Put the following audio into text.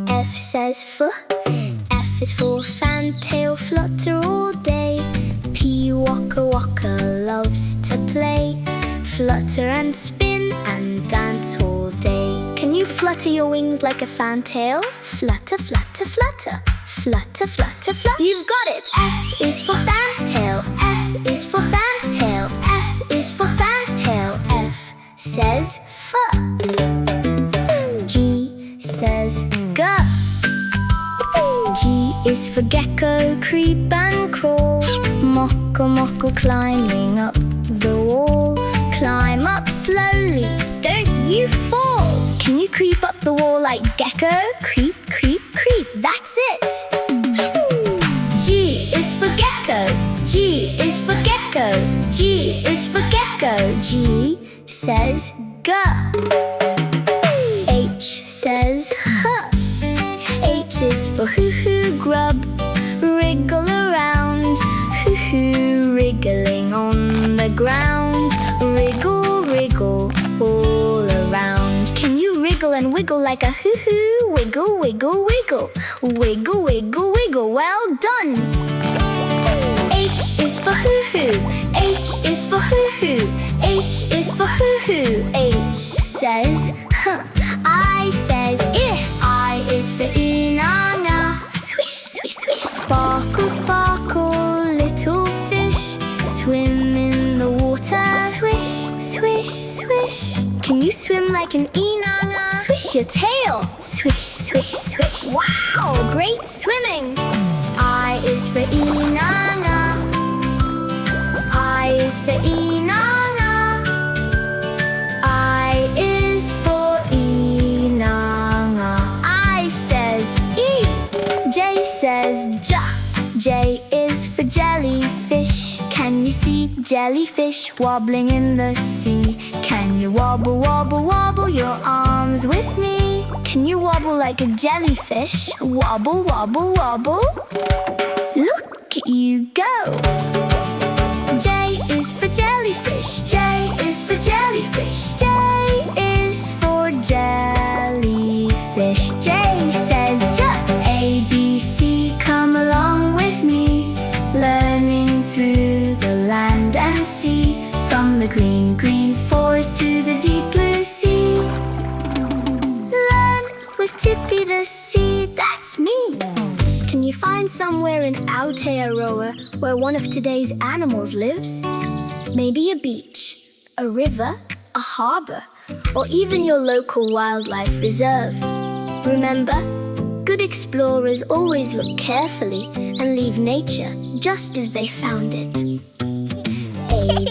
F says F. F is for fantail, flutter all day. Pīwakawaka loves to play, flutter and spin and dance all day. Can you flutter your wings like a fantail? Flutter, flutter, flutter. Flutter, flutter, flutter. You've got it! F is for fantail. F is for fantail. F is for fantail. F says F. G says G. G is for gecko, creep and crawl. Mokomoko climbing up the wall. Climb up slowly, don't you fall. Can you creep up the wall like gecko? Creep, creep, creep, that's it. G is for gecko. G is for gecko. G is for gecko. G says G. H says H. H is for Huhu, grub, wriggle around. Huhu, wriggling on the ground. Wriggle, wriggle, all around. Can you wriggle and wiggle like a Huhu? Wiggle, wiggle, wiggle. Wiggle, wiggle, wiggle, well done. H is for Huhu. H is for Huhu. H is for Huhu. H says huh. I says I. I is for Īnanaga. Swish, swish, swish. Sparkle, sparkle, little fish, swim in the water. Swish, swish, swish. Can you swim like an Īnanaga? Swish your tail. Swish, swish, swish. Wow, great swimming. I is for Īnanaga. I is for Īnanaga. I is for Īnanaga. I says E. J says J. J is for jellyfish. Can you see jellyfish wobbling in the sea? Can you wobble, wobble, wobble your arms with me? Can you wobble like a jellyfish? Wobble, wobble, wobble. Look, you go. J is for jellyfish. J is for jellyfish. J is for jellyfish. J says J. A, B, C, come along with me, learning through the land and sea, from the green, green forest to the deep blue sea. Learn with Tipi the sea, that's me. Can you find somewhere in Aotearoa where one of today's animals lives? Maybe a beach, a river, a harbour, or even your local wildlife reserve. Remember, good explorers always look carefully and leave nature just as they found it. A,